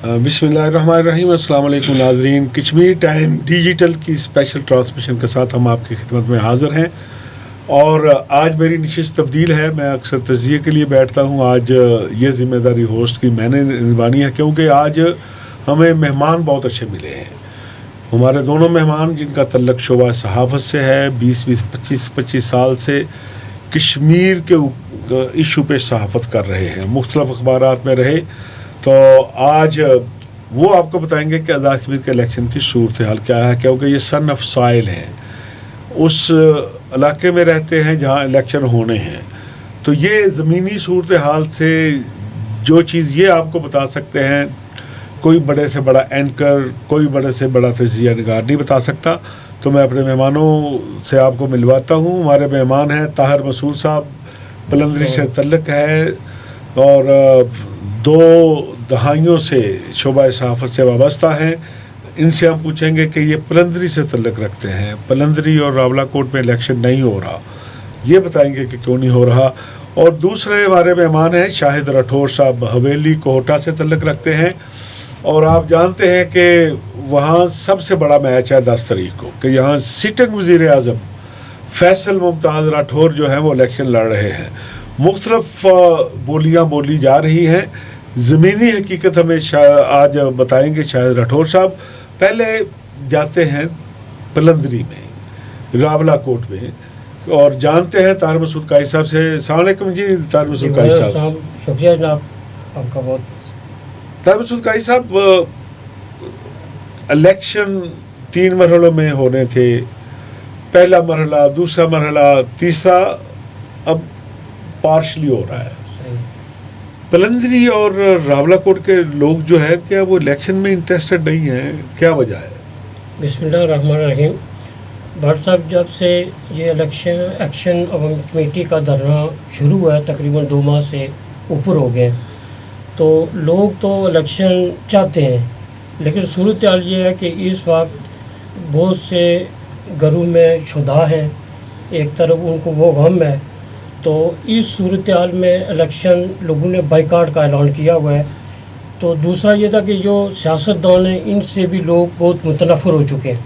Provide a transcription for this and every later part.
بسم اللہ الرحمن الرحیم. السلام علیکم ناظرین. کشمیر ٹائم ڈیجیٹل کی اسپیشل ٹرانسمیشن کے ساتھ ہم آپ کی خدمت میں حاضر ہیں. اور آج میری نشست تبدیل ہے. میں اکثر تجزیے کے لیے بیٹھتا ہوں. آج یہ ذمہ داری ہوسٹ کی میں نے نبھانی ہے, کیونکہ آج ہمیں مہمان بہت اچھے ملے ہیں. ہمارے دونوں مہمان جن کا تعلق شعبہ صحافت سے ہے, 25 سال سے کشمیر کے ایشو پہ صحافت کر رہے ہیں, مختلف اخبارات میں رہے. تو آج وہ آپ کو بتائیں گے کہ آزاد کشمیر کے الیکشن کی صورتحال کیا ہے, کیونکہ یہ سن آف سائل ہیں, اس علاقے میں رہتے ہیں جہاں الیکشن ہونے ہیں. تو یہ زمینی صورتحال سے جو چیز یہ آپ کو بتا سکتے ہیں, کوئی بڑے سے بڑا اینکر, کوئی بڑے سے بڑا تجزیہ نگار نہیں بتا سکتا. تو میں اپنے مہمانوں سے آپ کو ملواتا ہوں. ہمارے مہمان ہیں طاہر مسعود صاحب, پلندری سے تعلق ہے اور 2 دہائیوں سے شعبہ صحافت سے وابستہ ہیں. ان سے ہم پوچھیں گے کہ یہ پلندری سے تعلق رکھتے ہیں, پلندری اور راولہ کوٹ میں الیکشن نہیں ہو رہا, یہ بتائیں گے کہ کیوں نہیں ہو رہا. اور دوسرے ہمارے مہمان ہیں شاہد راٹھور صاحب, حویلی کوہٹا سے تعلق رکھتے ہیں. اور آپ جانتے ہیں کہ وہاں سب سے بڑا میچ ہے 10 تاریخ کو, کہ یہاں سٹنگ وزیر اعظم فیصل ممتاز راٹھور جو ہیں وہ الیکشن لڑ رہے ہیں. مختلف بولیاں بولی جا رہی ہیں. زمینی حقیقت ہمیں آج بتائیں گے شاہد راٹھور صاحب. پہلے جاتے ہیں پلندری میں, راولہ کوٹ میں, اور جانتے ہیں طاہر مسعود قائی صاحب سے. السلام علیکم جی طاہر مسعود قائی صاحب. شکریہ جناب آپ کا بہت. طاہر مسعود قائی صاحب, الیکشن 3 مرحلوں میں ہونے تھے, پہلا مرحلہ, دوسرا مرحلہ, تیسرا اب پارشلی ہو رہا ہے. پلندری اور راولہ کوٹ کے لوگ جو ہے کیا وہ الیکشن میں انٹرسٹڈ نہیں ہیں, کیا وجہ ہے؟ بسم اللہ الرحمن الرحیم. بھٹ صاحب, جب سے یہ ایکشن عوامی کمیٹی کا دھرنا شروع ہوا ہے تقریباً 2 ماہ سے اوپر ہو گئے, تو لوگ تو الیکشن چاہتے ہیں, لیکن صورتحال یہ ہے کہ اس وقت بہت سے گھروں میں شدہ ہیں, ایک طرف ان کو وہ غم ہے. تو اس صورتحال میں الیکشن لوگوں نے بائیکاٹ کا اعلان کیا ہوا ہے. تو دوسرا یہ تھا کہ جو سیاستدان ہیں ان سے بھی لوگ بہت متنفر ہو چکے ہیں.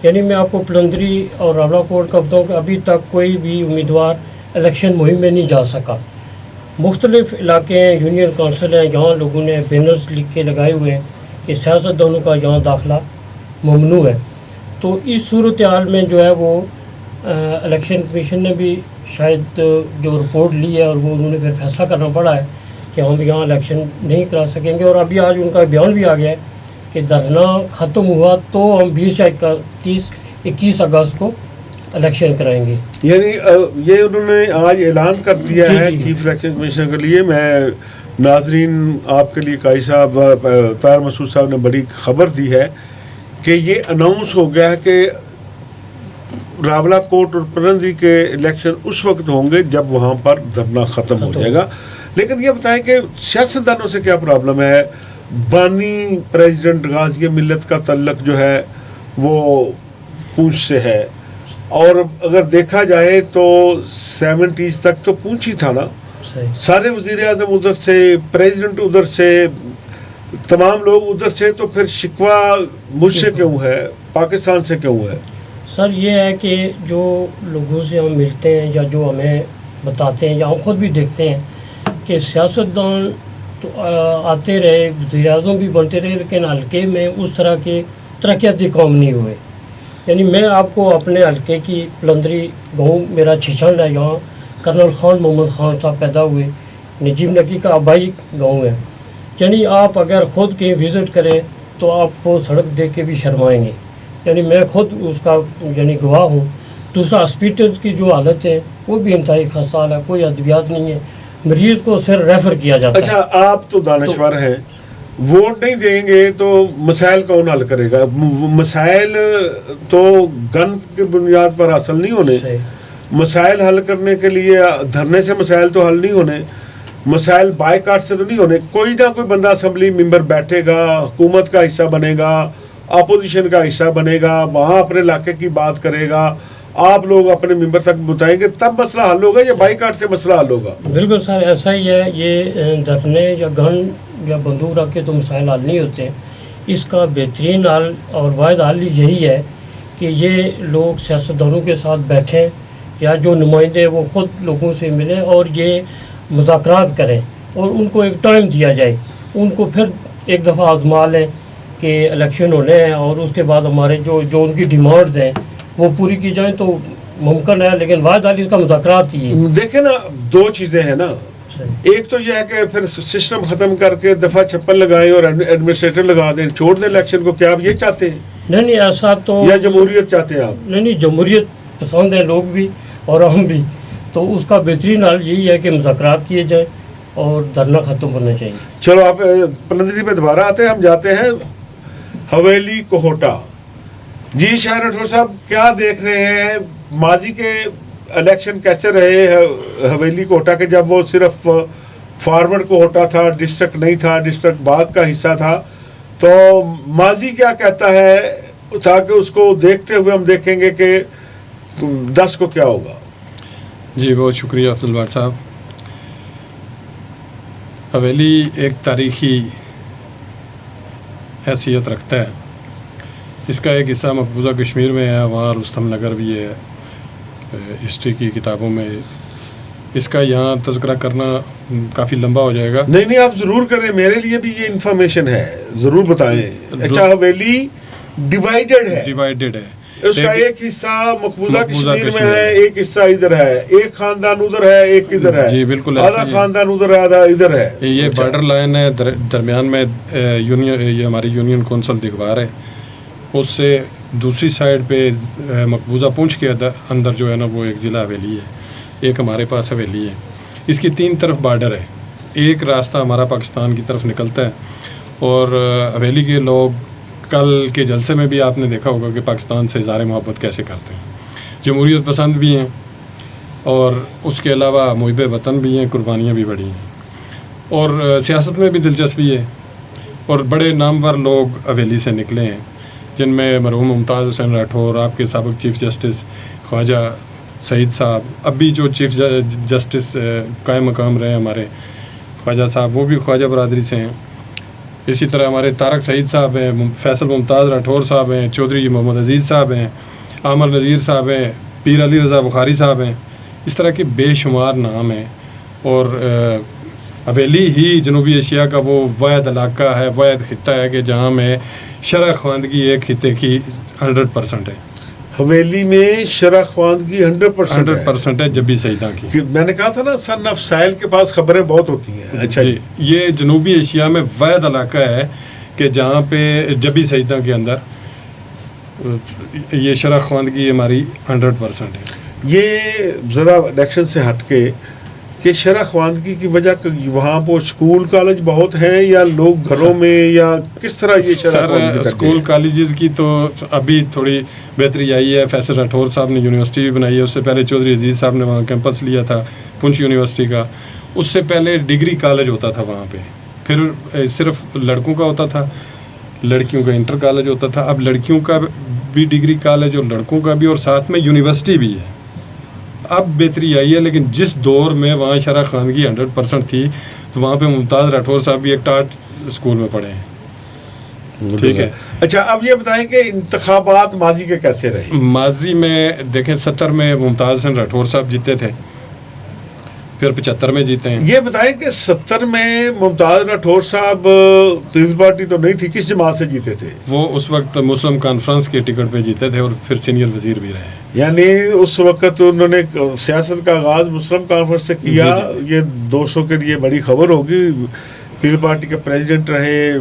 یعنی میں آپ کو پلندری اور راولہ کوٹ کا بتاؤں کہ ابھی تک کوئی بھی امیدوار الیکشن مہم میں نہیں جا سکا. مختلف علاقے ہیں, یونین کونسل ہیں, جہاں لوگوں نے بینرز لکھ کے لگائے ہوئے ہیں کہ سیاستدانوں کا یہاں داخلہ ممنوع ہے. تو اس صورتحال میں جو ہے وہ الیکشن کمیشن نے بھی شاید جو رپورٹ لی ہے اور وہ انہوں نے پھر فیصلہ کرنا پڑا ہے کہ ہم یہاں الیکشن نہیں کرا سکیں گے. اور ابھی آج ان کا بیان بھی آ گیا ہے کہ دھرنا ختم ہوا تو ہم 20 یا 21 اگست کو الیکشن کرائیں گے. یعنی یہ انہوں نے آج اعلان کر دیا ہے چیف الیکشن کمیشنر کے لیے. میں ناظرین آپ کے لیے قائی صاحب, طاہر مسعود صاحب نے بڑی خبر دی ہے کہ یہ اناؤنس ہو گیا ہے کہ راولہ کوٹ اور پلندری کے الیکشن اس وقت ہوں گے جب وہاں پر دھرنا ختم ہو جائے گا. لیکن یہ بتائیں کہ سیاستدانوں سے کیا پرابلم ہے؟ بانی پریزیڈنٹ غازی ملت کا تعلق جو ہے وہ پونچھ سے ہے, اور اگر دیکھا جائے تو 70s تک تو پونچھ ہی تھا نا. سارے وزیر اعظم ادھر سے, پریزیڈنٹ ادھر سے, تمام لوگ ادھر سے. تو پھر شکوہ مجھ سے کیوں ہے, پاکستان سے کیوں ہے؟ سر یہ ہے کہ جو لوگوں سے ہم ملتے ہیں یا جو ہمیں بتاتے ہیں یا ہم خود بھی دیکھتے ہیں کہ سیاستدان تو آتے رہے, وزیر اعظم بھی بنتے رہے, لیکن حلقے میں اس طرح کے ترقیاتی کام نہیں ہوئے. یعنی میں آپ کو اپنے حلقے کی پلندری گاؤں میرا چھچھنڈ ہے, یہاں کرنل خان محمد خان صاحب پیدا ہوئے, نجیب نکی کا آبائی گاؤں ہے. یعنی آپ اگر خود کہیں وزٹ کریں تو آپ وہ سڑک دیکھ کے بھی شرمائیں گے. یعنی میں خود اس کا گواہ ہوں. دوسرا ہاسپیٹل کی جو حالت ہے وہ بھی انتہائی خستہ حال ہے, کوئی ادویات نہیں ہے, مریض کو صرف ریفر کیا جاتا ہے. اچھا, آپ تو دانشور ہیں, ووٹ نہیں دیں گے تو مسائل کون حل کرے گا؟ مسائل تو گن کی بنیاد پر حاصل نہیں ہونے. مسائل حل کرنے کے لیے دھرنے سے مسائل تو حل نہیں ہونے, مسائل بائیکاٹ سے تو نہیں ہونے. کوئی نہ کوئی بندہ اسمبلی ممبر بیٹھے گا, حکومت کا حصہ بنے گا, اپوزیشن کا حصہ بنے گا, وہاں اپنے علاقے کی بات کرے گا, آپ لوگ اپنے ممبر تک بتائیں گے, تب مسئلہ حل ہوگا یا بائیکاٹ سے مسئلہ حل ہوگا؟ بالکل سر, ایسا ہی ہے. یہ دھرنے یا گن یا بندوق رکھ کے تو مسائل حل نہیں ہوتے. اس کا بہترین حل اور واحد حل یہی ہے کہ یہ لوگ سیاستدانوں کے ساتھ بیٹھیں یا جو نمائندے وہ خود لوگوں سے ملیں اور یہ مذاکرات کریں اور ان کو ایک ٹائم دیا جائے. ان کو پھر ایک دفعہ آزما لیں کہ الیکشن ہونے ہیں اور اس کے بعد ہمارے جو ان کی ڈیمانڈز ہیں وہ پوری کی جائیں تو ممکن ہے. لیکن واحد حل اس کا مذاکرات ہی ہے. دیکھیں نا دو چیزیں ہیں نا. ایک تو یہ ہے کہ پھر سسٹم ختم کر کے دفعہ 56 لگائیں اور ایڈمنسٹریٹر لگا دیں, چھوڑ دیں الیکشن کو. کیا آپ یہ چاہتے ہیں؟ نہیں ایسا تو یا جمہوریت چاہتے ہیں آپ؟ نہیں جمہوریت پسند ہے لوگ بھی اور ہم بھی. تو اس کا بہترین حل یہی ہے کہ مذاکرات کیے جائیں اور دھرنا ختم ہونا چاہیے. چلو آپ پلندری پہ دوبارہ آتے ہیں. ہم جاتے ہیں حویلی کوہوٹا. جی شاہ راٹھور صاحب, کیا دیکھ رہے ہیں ماضی کے الیکشن کیسے رہے حویلی کوہوٹا کے, جب وہ صرف فارورڈ کوہوٹا تھا, ڈسٹرکٹ نہیں تھا, ڈسٹرکٹ باغ کا حصہ تھا. تو ماضی کیا کہتا ہے تاکہ اس کو دیکھتے ہوئے ہم دیکھیں گے کہ 10 کو کیا ہوگا. جی بہت شکریہ افضل بٹ صاحب. حویلی ایک تاریخی حیثیت رکھتا ہے. اس کا ایک حصہ مقبوضہ کشمیر میں ہے, وہاں رستم نگر بھی ہے ہسٹری کی کتابوں میں. اس کا یہاں تذکرہ کرنا کافی لمبا ہو جائے گا. نہیں آپ ضرور کریں, میرے لیے بھی یہ انفارمیشن ہے, ضرور بتائیں. اچھا حویلی ڈیوائیڈڈ ہے. اس کا ایک حصہ مقبوضہ کشمیر میں ہے, ایک حصہ ادھر ہے, ایک خاندان ادھر ہے, ایک ادھر ہے. جی بالکل, آدھا خاندان ادھر ہے, آدھا ادھر ہے. یہ بارڈر لائن ہے, درمیان میں یونین, یہ ہماری یونین کونسل دیگوار ہے. اس سے دوسری سائڈ پہ مقبوضہ پونچھ کے اندر جو ہے نا وہ ایک ضلع حویلی ہے, ایک ہمارے پاس حویلی ہے. اس کی 3 طرف بارڈر ہے. ایک راستہ ہمارا پاکستان کی طرف نکلتا ہے اور حویلی کے لوگ کل کے جلسے میں بھی آپ نے دیکھا ہوگا کہ پاکستان سے اظہار محبت کیسے کرتے ہیں. جمہوریت پسند بھی ہیں اور اس کے علاوہ محب وطن بھی ہیں, قربانیاں بھی بڑی ہیں اور سیاست میں بھی دلچسپی ہے. اور بڑے نامور لوگ حویلی سے نکلے ہیں جن میں مرحوم ممتاز حسین راٹھور, آپ کے سابق چیف جسٹس خواجہ سعید صاحب, اب بھی جو چیف جسٹس قائم مقام رہے ہمارے خواجہ صاحب, وہ بھی خواجہ برادری سے ہیں. اسی طرح ہمارے طارق سعید صاحب ہیں, فیصل ممتاز راٹھور صاحب ہیں, چودھری محمد عزیز صاحب ہیں, عامر نذیر صاحب ہیں, پیر علی رضا بخاری صاحب ہیں. اس طرح کے بے شمار نام ہیں. اور حویلی ہی جنوبی ایشیا کا وہ واحد علاقہ ہے, واحد خطہ ہے کہ جہاں میں شرح خواندگی ایک خطے کی 100% ہے. حویلی میں شرح خواندگی 100% ہے جبی سعیدہ کی. میں نے کہا تھا نا سن آف سائل کے پاس خبریں بہت ہوتی ہیں. اچھا جی, یہ جنوبی ایشیا میں واحد علاقہ ہے کہ جہاں پہ جبی سعیدہ کے اندر یہ شرح خواندگی ہماری 100% ہے. یہ ذرا الیکشن سے ہٹ کے کہ شرح خواندگی کی وجہ وہاں پر اسکول کالج بہت ہیں یا لوگ گھروں میں, یا کس طرح یہ شرح خواندگی؟ اسکول کالجز کی تو ابھی تھوڑی بہتری آئی ہے. فیصل راٹھور صاحب نے یونیورسٹی بھی بنائی ہے. اس سے پہلے چودھری عزیز صاحب نے وہاں کیمپس لیا تھا پونچھ یونیورسٹی کا. اس سے پہلے ڈگری کالج ہوتا تھا وہاں پہ, پھر صرف لڑکوں کا ہوتا تھا, لڑکیوں کا انٹر کالج ہوتا تھا. اب لڑکیوں کا بھی ڈگری کالج اور لڑکوں کا بھی, اور ساتھ میں یونیورسٹی بھی ہے. اب بہتری آئی ہے, لیکن جس دور میں وہاں شرح خواندگی 100% تھی تو وہاں پہ ممتاز راٹھور صاحب بھی ایک ٹاٹ اسکول میں پڑھے ہیں. ٹھیک ہے. اچھا اب یہ بتائیں کہ انتخابات ماضی کے کیسے رہے؟ ماضی میں دیکھیں 70 میں ممتاز حسین راٹھور صاحب جیتے تھے, پھر 75 میں جیتے ہیں. یہ بتائیں کہ 70 میں ممتاز راٹھور صاحب پیپلز پارٹی تو نہیں تھی, کس جماعت سے جیتے تھے؟ وہ اس وقت مسلم کانفرنس کے ٹکٹ پہ جیتے تھے اور پھر سینئر وزیر بھی رہے. یعنی اس وقت انہوں نے سیاست کا آغاز مسلم کانفرنس سے کیا. یہ 200 کے لیے بڑی خبر ہوگی. پیپلز پارٹی کے پریزیڈنٹ رہے,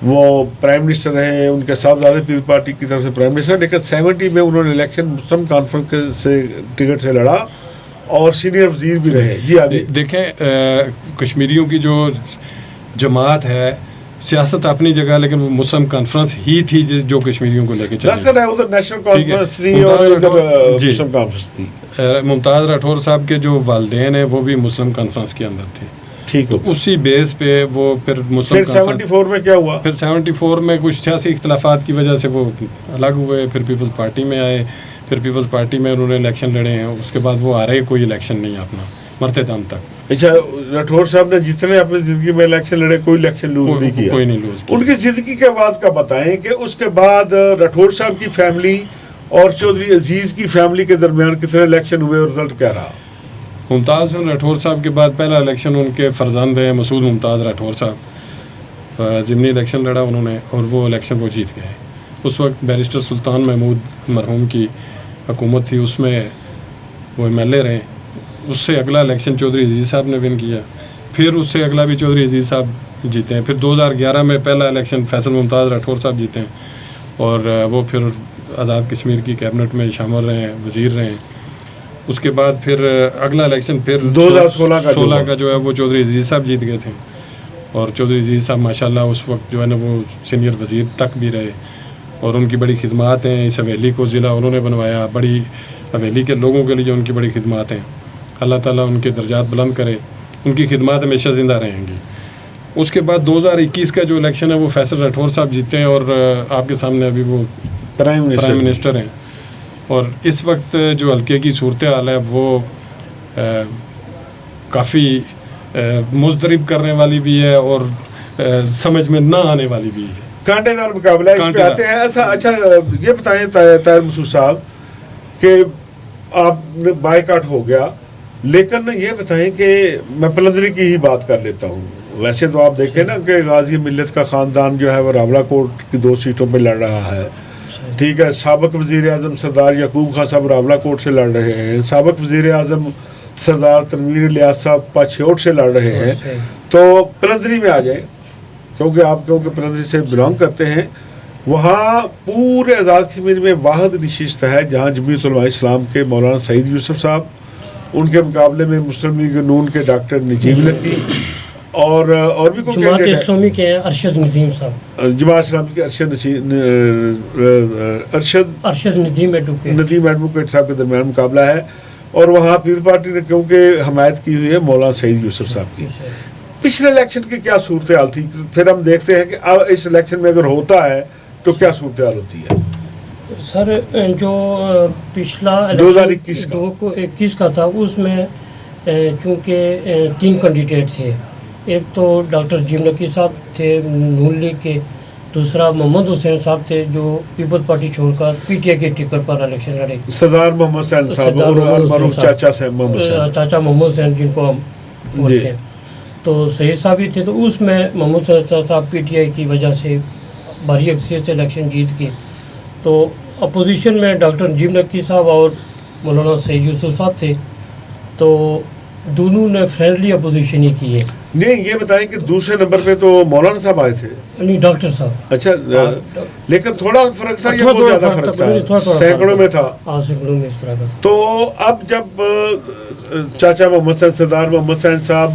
وہ پرائم منسٹر رہے, ان کے صاحبزادے پیپلز پارٹی کی طرف سے پرائم منسٹر. لیکن 70 میں انہوں نے الیکشن مسلم کانفرنس سے ٹکٹ سے لڑا اور سینئر وزیر بھی رہے. جی آگے دیکھیں, کشمیریوں کی جو جماعت ہے سیاست اپنی جگہ, لیکن وہ مسلم کانفرنس ہی تھی جو کشمیریوں کو لے کے چلی. ادھر نیشنل کانفرنس تھی اور ادھر مسلم کانفرنس تھی. ممتاز راٹھور صاحب کے جو والدین ہیں وہ بھی مسلم کانفرنس کے اندر تھے. ٹھیک ہے. اسی بیس پہ وہ پھر مسلم کانفرنس 74 میں کیا ہوا؟ پھر 74 میں کچھ سیاسی اختلافات کی وجہ سے وہ الگ ہوئے, پھر پیپلز پارٹی میں آئے. پھر پیپلز پارٹی میں انہوں نے الیکشن لڑے ہیں, اس کے بعد وہ آ رہے کوئی الیکشن نہیں اپنا. مرتے دم تک. اچھا راٹھور صاحب نے جتنے اپنی زندگی میں الیکشن لڑے کوئی الیکشن لوز نہیں کیا. کوئی نہیں لوز کیا. ان کی زندگی کے بعد کا بتائیں کہ اس کے بعد راٹھور صاحب کی فیملی اور چودھری عزیز کی فیملی کے درمیان کتنے الیکشن ہوئے اور رزلٹ کیا رہا؟ ممتاز راٹھور صاحب کے بعد پہلا الیکشن ان کے فرزند ہیں مسعود ممتاز راٹھور صاحب، ضمنی الیکشن لڑا انہوں نے اور وہ الیکشن کو جیت گئے. اس وقت بیرسٹر سلطان محمود مرحوم کی حکومت تھی، اس میں وہ ایم ایل اے رہے. اس سے اگلا الیکشن چودھری عزیز صاحب نے ون کیا، پھر اس سے اگلا بھی چودھری عزیز صاحب جیتے ہیں. پھر 2011 میں پہلا الیکشن فیصل ممتاز راٹھور صاحب جیتے ہیں اور وہ پھر آزاد کشمیر کی کیبنٹ میں شامل رہے ہیں، وزیر رہے ہیں. اس کے بعد پھر اگلا الیکشن پھر 2016 کا جو ہے وہ چودھری عزیز صاحب جیت گئے تھے اور چودھری عزیز صاحب ماشاءاللہ اس وقت جو ہے نا وہ سینئر وزیر تک بھی رہے اور ان کی بڑی خدمات ہیں. اس حویلی کو ضلع انہوں نے بنوایا، بڑی حویلی کے لوگوں کے لیے ان کی بڑی خدمات ہیں. اللہ تعالیٰ ان کے درجات بلند کرے، ان کی خدمات ہمیشہ زندہ رہیں گی. اس کے بعد 2021 کا جو الیکشن ہے وہ فیصل راٹھور صاحب جیتے ہیں اور آپ کے سامنے ابھی وہ پرائم منسٹر ہیں. اور اس وقت جو حلقے کی صورتحال ہے وہ کافی مضطرب کرنے والی بھی ہے اور سمجھ میں نہ آنے والی بھی ہے. کانٹے دار مقابلہ اس پہ آتے ہیں. اچھا یہ بتائیں طاہر مسعود صاحب کہ آپ نے بائیکاٹ ہو گیا، لیکن یہ بتائیں کہ میں پلندری کی ہی بات کر لیتا ہوں. ویسے تو آپ دیکھیں نا کہ غازی ملت کا خاندان جو ہے وہ راولہ کوٹ کی 2 سیٹوں پہ لڑ رہا ہے. ٹھیک ہے، سابق وزیر اعظم سردار یعقوب خان صاحب راولہ کوٹ سے لڑ رہے ہیں، سابق وزیر اعظم سردار تنویر الیاس صاحب پاچھیوٹ سے لڑ رہے ہیں. تو پلندری میں آ جائیں کیونکہ پلندری سے بلانگ کرتے ہیں. وہاں پورے آزاد کشمیر میں واحد نشست ہے جہاں جمعیت علماء اسلام کے مولانا سعید یوسف صاحب، ان کے مقابلے میں مسلم لیگ نون کے ڈاکٹر نجیب لکی اور بھی کوئی جماعت اسلامی کے ارشد ندیم صاحب، جماعت اسلامی کے ارشد ندیم ایڈوکیٹ صاحب کے درمیان مقابلہ ہے. اور وہاں پیر پارٹی نے کیونکہ حمایت کی ہوئی ہے مولانا سعید یوسف صاحب کی. پچھلے الیکشن کی کیا صورتحال تھی؟ پھر ہم دیکھتے ہیں کہ اب اس الیکشن میں اگر ہوتا ہے تو کیا صورتحال ہوتی ہے؟ سر جو پچھلا 2021 کا تھا اس میں چونکہ 3 کینڈیڈیٹ تھے. ایک تو ڈاکٹر جیم نقی صاحب تھے نون لیگ کے، دوسرا محمد حسین صاحب تھے جو پیپلز پارٹی چھوڑ کر پی ٹی آئی کے ٹکٹ پر الیکشن لڑے. سردار محمد حسین صاحب، چاچا محمد حسین جن کو ہم بولتے ہیں، تو صحیح صاحب ہی تھے. تو اس میں محمد حسین صاحب پی ٹی آئی کی وجہ سے بھاری اکثریت سے الیکشن جیت کے. تو اپوزیشن میں ڈاکٹر جیم نقی صاحب اور مولانا سعید یوسف صاحب تھے، تو دونوں نے فرینڈلی اپوزیشن ہی کی ہے. نہیں یہ بتائیں کہ دوسرے نمبر پہ تو مولانا صاحب آئے تھے. نہیں ڈاکٹر صاحب. اچھا لیکن تھوڑا فرق تھا یا بہت زیادہ فرق تھا؟ سینکڑوں میں تھا. ہاں سینکڑوں میں اس طرح کا. تو اب جب چاچا محمد حسین سردار محمد حسین صاحب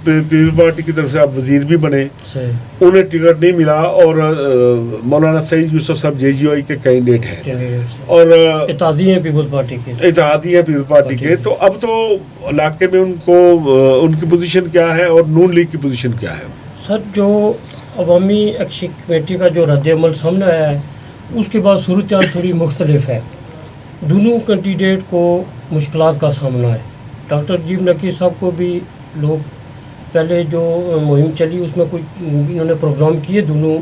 پیپلز پارٹی کی طرف سے آپ وزیر بھی بنے، انہیں ٹکٹ نہیں ملا اور مولانا سعید یوسف صاحب جے جی او کے کینڈیڈیٹ ہیں اور اتحادی ہیں پیپلز پارٹی کے. تو اب تو علاقے میں ان کی پوزیشن کیا ہے اور نون لیگ کی پوزیشن کیا ہے؟ سر جو عوامی ایکشن کمیٹی کا جو رد عمل سامنے آیا ہے اس کے بعد صورتحال تھوڑی مختلف ہے. دونوں کینڈیڈیٹ کو مشکلات کا سامنا ہے. ڈاکٹر جیم نقی صاحب کو بھی لوگ پہلے جو مہم چلی اس میں کوئی انہوں نے پروگرام کیے دونوں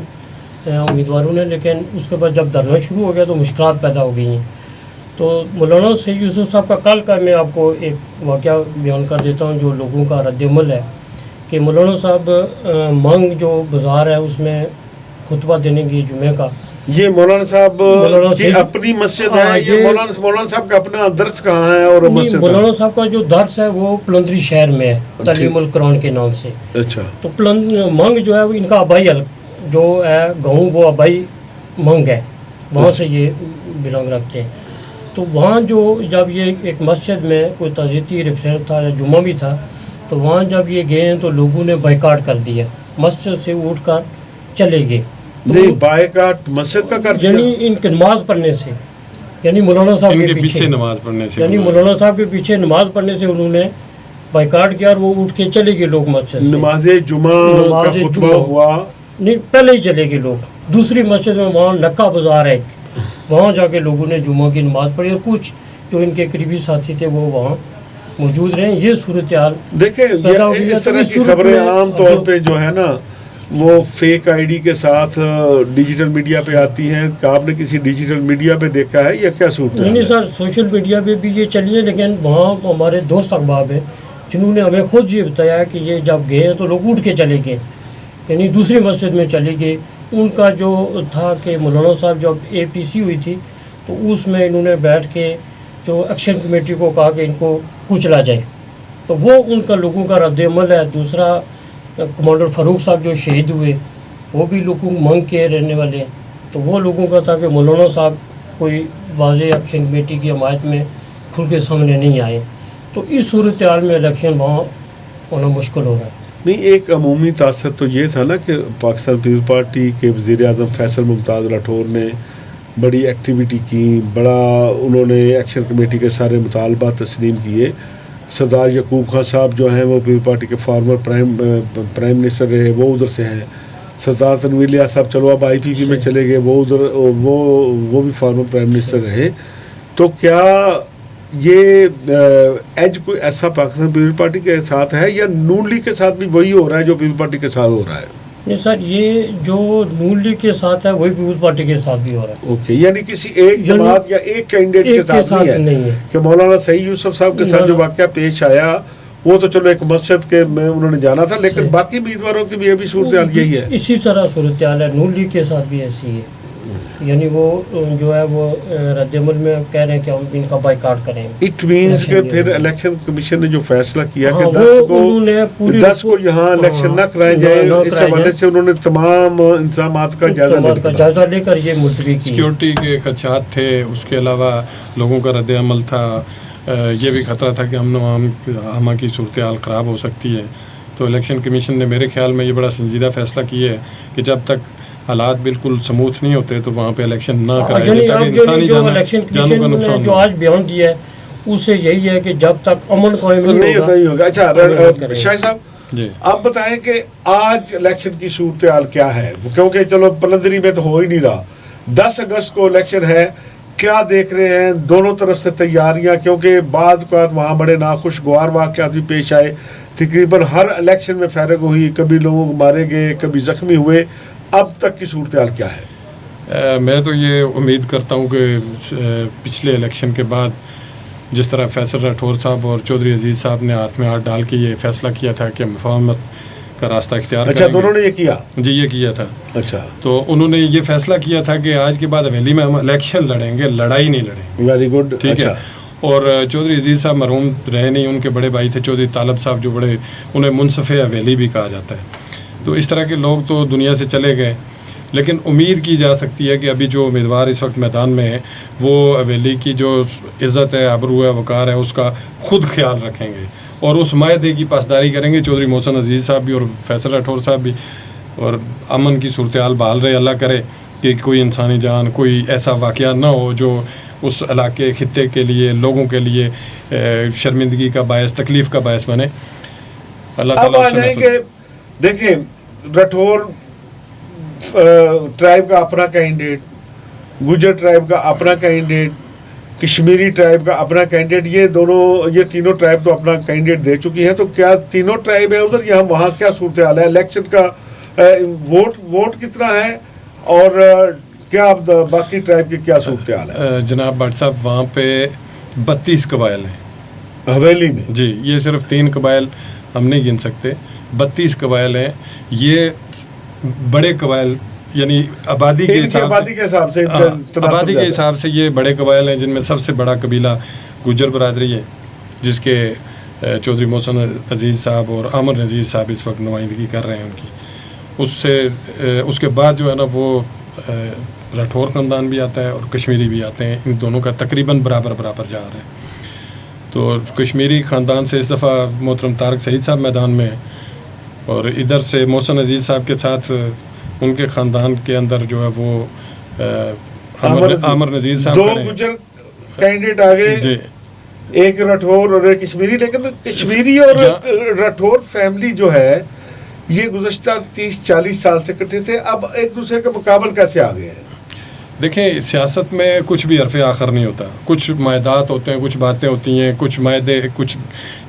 امیدواروں نے، لیکن اس کے بعد جب دھرنا شروع ہو گیا تو مشکلات پیدا ہو گئی ہیں. تو مولانا سعید یوسف صاحب کا کل کا میں آپ کو ایک واقعہ بیان کر دیتا ہوں جو لوگوں کا رد عمل ہے کہ مولانا صاحب مانگ جو بازار ہے اس میں خطبہ دینے کی جمعے کا. یہ مولانا صاحب کی اپنی مسجد ہے؟ یہ مولانا صاحب کا اپنا درس کہاں ہے اور مسجد؟ مولانا صاحب کا جو درس ہے وہ پلندری شہر میں ہے، تعلیم القرآن کے نام سے. اچھا. تو مانگ جو ہے وہ ان کا آبائی جو ہے گاؤں وہ آبائی مانگ ہے، وہاں سے یہ بلانگ رکھتے ہیں. تو وہاں جو جب یہ ایک مسجد میں کوئی تعزیتی ریفرنس تھا یا جمعہ بھی تھا تو وہاں جب یہ گئے ہیں تو لوگوں نے بائیکاٹ کر دیا، مسجد سے اٹھ کر چلے گئے. بائیکاٹ مسجد کا کر یعنی ان کے نماز پڑھنے سے، یعنی مولانا صاحب کے پیچھے نماز پڑھنے سے، یعنی مولانا صاحب کے پیچھے نماز پڑھنے سے انہوں نے بائیکاٹ کیا اور وہ اٹھ کے چلے گئے لوگ مسجد سے. نماز جمعہ کا خطبہ ہوا نہیں پہلے ہی چلے گئے لوگ دوسری مسجد میں، وہاں نکا بازار ہے وہاں جا کے لوگوں نے جمعہ کی نماز پڑھی اور کچھ جو ان کے قریبی ساتھی تھے وہ وہاں موجود رہیں. یہ صورتحال دیکھیں اس طرح کی خبریں عام طور پہ جو ہے نا وہ فیک آئی ڈی کے ساتھ ڈیجیٹل میڈیا پہ آتی ہیں. آپ نے کسی ڈیجیٹل میڈیا پہ دیکھا ہے یا کیا صورت ہے؟ نہیں سر، سوشل میڈیا پہ بھی یہ چلی ہے، لیکن وہاں ہمارے دوست احباب ہیں جنہوں نے ہمیں خود یہ بتایا کہ یہ جب گئے تو لوگ اٹھ کے چلے گئے، یعنی دوسری مسجد میں چلے گئے. ان کا جو تھا کہ مولانا صاحب جب اے پی سی ہوئی تھی تو اس میں انہوں نے بیٹھ کے جو ایکشن کمیٹی کو کہا کہ ان کو کچلا جائے، تو وہ ان کا لوگوں کا رد عمل ہے. دوسرا کمانڈر فاروق صاحب جو شہید ہوئے وہ بھی لوگوں منگ کے رہنے والے ہیں، تو وہ لوگوں کا تھا کہ مولانا صاحب کوئی واضح ایکشن کمیٹی کی حمایت میں کھل کے سامنے نہیں آئے. تو اس صورتحال میں الیکشن وہاں ہونا مشکل ہو رہا ہے. نہیں، ایک عمومی تاثر تو یہ تھا نا کہ پاکستان پیپلز پارٹی کے وزیر اعظم فیصل ممتاز راٹھور نے بڑی ایکٹیویٹی کی، بڑا انہوں نے ایکشن کمیٹی کے سارے مطالبات تسلیم کیے. سردار یعقوب خان صاحب جو ہیں وہ پیپلز پارٹی کے فارمر پرائم منسٹر رہے، وہ ادھر سے ہیں. سردار تنویر الیاس صاحب چلو اب آئی پی پی میں چلے گئے، وہ ادھر وہ بھی فارمر پرائم منسٹر رہے. تو کیا یہ ایج کوئی ایسا پاکستان پیپلز پارٹی کے ساتھ ہے یا نون لیگ کے ساتھ بھی وہی ہو رہا ہے جو پیپلز پارٹی کے ساتھ ہو رہا ہے؟ نہیں سر، یہ جو نون لیگ کے ساتھ ہے وہی پیپلز پارٹی کے ساتھ بھی ہو رہا ہے. اوکے، یعنی کسی ایک جماعت یا ایک کینڈیڈیٹ کے ساتھ نہیں ہے کہ مولانا سعید یوسف صاحب کے ساتھ جو واقعہ پیش آیا وہ تو چلو ایک مسجد کے میں انہوں نے جانا تھا، لیکن باقی امیدواروں کی بھی ابھی صورتحال یہی ہے. اسی طرح صورتحال ہے، نون لیگ کے ساتھ بھی ایسی ہے. یعنی وہ جو ہے وہ رد عمل میں کہہ رہے ہیں کہ ہم ان کا بائیکاٹ کریں. اٹ مینس کہ پھر الیکشن کمیشن نے جو فیصلہ کیا کہ 10 کو یہاں الیکشن نہ کرائے جائے، اس حوالے سے انہوں نے تمام انتظامات کا جائزہ لے کر یہ ملتوی کی. سیکیورٹی کے خدشات تھے، اس کے علاوہ لوگوں کا رد عمل تھا، یہ بھی خطرہ تھا کہ امن و امان کی صورتحال خراب ہو سکتی ہے. تو الیکشن کمیشن نے میرے خیال میں یہ بڑا سنجیدہ فیصلہ کیا ہے کہ جب تک حالات بالکل سموتھ نہیں ہوتے تو وہاں پہ الیکشن نہ کرائے جائے تاکہ انسانی جانوں کا نقصان جو آج بیان دیا ہے اس سے یہی ہے کہ جب تک امن قائم نہیں ہوگا. اچھا شاہ صاحب جی آپ بتائیں کہ آج الیکشن کی صورتحال کیا ہے، کیونکہ چلو پلندری میں تو ہو ہی نہیں رہا. 10 اگست کو الیکشن ہے، کیا دیکھ رہے ہیں دونوں طرف سے تیاریاں؟ کیونکہ بعض اوقات وہاں بڑے ناخوشگوار واقعات بھی پیش آئے. تقریباً ہر الیکشن میں فیرنگ ہوئی، کبھی لوگ مارے گئے، کبھی زخمی ہوئے. اب تک کی صورتحال کیا ہے؟ میں تو یہ امید کرتا ہوں کہ پچھلے الیکشن کے بعد جس طرح فیصل راٹھور صاحب اور چودھری عزیز صاحب نے ہاتھ میں ہاتھ ڈال کے یہ فیصلہ کیا تھا کہ مفاہمت کا راستہ اختیار کریں گے. اچھا، دونوں نے یہ کیا؟ جی یہ کیا تھا. اچھا، تو انہوں نے یہ فیصلہ کیا تھا کہ آج کے بعد حویلی میں ہم الیکشن لڑیں گے، لڑائی نہیں لڑیں گے. Very good. ٹھیک ہے. اور چودھری عزیز صاحب مرحوم رہے نہیں، ان کے بڑے بھائی تھے چودھری طالب صاحب جو بڑے انہیں منصف حویلی بھی کہا جاتا ہے. تو اس طرح کے لوگ تو دنیا سے چلے گئے، لیکن امید کی جا سکتی ہے کہ ابھی جو امیدوار اس وقت میدان میں ہیں وہ حویلی کی جو عزت ہے، آبرو ہے، وقار ہے، اس کا خود خیال رکھیں گے اور اس معاہدے کی پاسداری کریں گے. چودھری محسن عزیز صاحب بھی اور فیصل راٹھور صاحب بھی. اور امن کی صورتحال بحال رہے، اللہ کرے کہ کوئی انسانی جان، کوئی ایسا واقعہ نہ ہو جو اس علاقے خطے کے لیے، لوگوں کے لیے شرمندگی کا باعث، تکلیف کا باعث بنے. اللہ تعالیٰ کہ دیکھیں راٹھور ٹرائب کا اپنا کینڈیڈیٹ، گجر ٹرائب کا اپنا کینڈیڈیٹ، کشمیری ٹرائب کا اپنا کینڈیڈیٹ، یہ تینوں ٹرائب تو اپنا کینڈیڈیٹ دے چکی ہیں. تو کیا تینوں ٹرائب ہیں ادھر یا وہاں کیا صورتحال ہے؟ الیکشن کا ووٹ کتنا ہے اور کیا باقی ٹرائب کی کیا صورتحال ہے؟ جناب بٹ صاحب وہاں پہ 32 قبائل ہیں حویلی میں. جی یہ صرف 3 قبائل ہم نہیں گن سکتے، 32 قبائل ہیں. یہ بڑے قبائل یعنی آبادی کے حساب سے یہ بڑے قبائل ہیں، جن میں سب سے بڑا قبیلہ گجر برادری ہے جس کے چودھری محسن عزیز صاحب اور عامر عزیز صاحب اس وقت نمائندگی کر رہے ہیں ان کی. اس کے بعد جو ہے نا وہ راٹھور خاندان بھی آتا ہے اور کشمیری بھی آتے ہیں. ان دونوں کا تقریباً برابر جا رہا ہے. تو کشمیری خاندان سے اس دفعہ محترم طارق سعید صاحب میدان میں، اور ادھر سے محسن عزیز صاحب کے ساتھ ان کے خاندان کے اندر جو ہے وہ عامر نذیر صاحب. 2 گجر کینڈیڈیٹ آگے جی، ایک راٹھور اور ایک کشمیری. لیکن کشمیری اور راٹھور فیملی جو ہے یہ گزشتہ 30-40 سال سے اکٹھے تھے، اب ایک دوسرے کا مقابل کیسے آ گئے ہیں؟ دیکھیں سیاست میں کچھ بھی حرف آخر نہیں ہوتا. کچھ معاہدات ہوتے ہیں, کچھ باتیں ہوتی ہیں, کچھ معاہدے, کچھ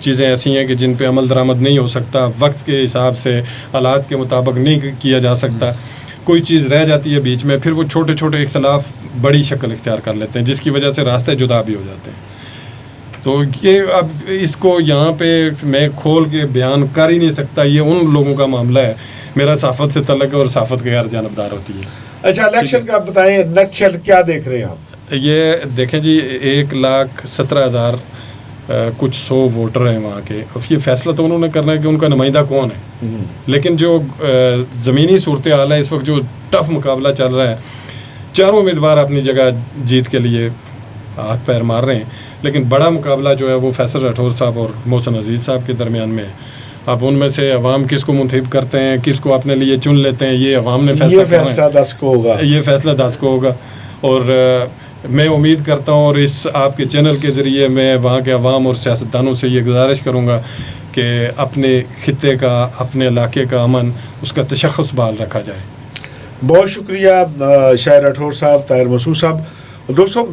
چیزیں ایسی ہیں کہ جن پہ عمل درآمد نہیں ہو سکتا, وقت کے حساب سے حالات کے مطابق نہیں کیا جا سکتا, کوئی چیز رہ جاتی ہے بیچ میں, پھر وہ چھوٹے چھوٹے اختلاف بڑی شکل اختیار کر لیتے ہیں جس کی وجہ سے راستے جدا بھی ہو جاتے ہیں. تو یہ اب اس کو یہاں پہ میں کھول کے بیان کر ہی نہیں سکتا, یہ ان لوگوں کا معاملہ ہے. میرا صحافت سے تعلق ہے اور صحافت کے غیر جانبدار ہوتی ہے. اچھا الیکشن کا بتائیں, نقشل کیا دیکھ رہے ہیں آپ؟ یہ دیکھیں جی 1,17,000 کچھ 100 ووٹر ہیں وہاں کے. اب یہ فیصلہ تو انہوں نے کرنا ہے کہ ان کا نمائندہ کون ہے, لیکن جو زمینی صورتحال ہے اس وقت, جو ٹف مقابلہ چل رہا ہے, چاروں امیدوار اپنی جگہ جیت کے لیے ہاتھ پیر مار رہے ہیں, لیکن بڑا مقابلہ جو ہے وہ فیصل راٹھور صاحب اور محسن عزیز صاحب کے درمیان میں ہے. اب ان میں سے عوام کس کو منتخب کرتے ہیں, کس کو اپنے لیے چن لیتے ہیں, یہ عوام نے فیصلہ کرنا ہے. 10 کو ہوگا, یہ فیصلہ 10 کو ہوگا. اور میں امید کرتا ہوں, اور اس آپ کے چینل کے ذریعے میں وہاں کے عوام اور سیاستدانوں سے یہ گزارش کروں گا کہ اپنے خطے کا, اپنے علاقے کا امن, اس کا تشخص بحال رکھا جائے. بہت شکریہ شاہر راٹھور صاحب, طاہر مسعود صاحب. دوستوں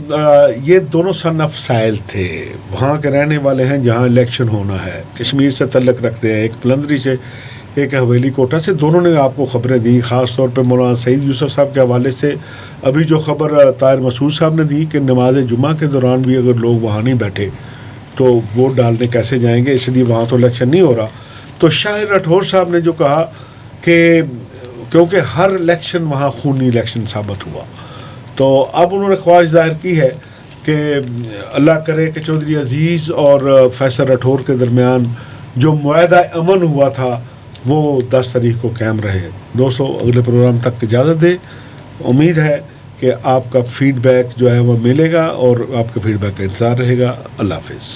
یہ دونوں سن آف سائل تھے, وہاں کے رہنے والے ہیں جہاں الیکشن ہونا ہے, کشمیر سے تعلق رکھتے ہیں, ایک پلندری سے, ایک حویلی کوٹا سے. دونوں نے آپ کو خبریں دی, خاص طور پہ مولانا سعید یوسف صاحب کے حوالے سے ابھی جو خبر طاہر مسعود صاحب نے دی کہ نماز جمعہ کے دوران بھی اگر لوگ وہاں نہیں بیٹھے تو ووٹ ڈالنے کیسے جائیں گے, اس لیے وہاں تو الیکشن نہیں ہو رہا. تو شاہر راٹھور صاحب نے جو کہا کہ کیونکہ ہر الیکشن وہاں خونی الیکشن ثابت ہوا, تو اب انہوں نے خواہش ظاہر کی ہے کہ اللہ کرے کہ چودھری عزیز اور فیصل راٹھور کے درمیان جو معاہدہ امن ہوا تھا وہ 10 تاریخ کو قائم رہے. دوستو اگلے پروگرام تک اجازت دیں, امید ہے کہ آپ کا فیڈ بیک جو ہے وہ ملے گا اور آپ کے فیڈ بیک کا انتظار رہے گا. اللہ حافظ.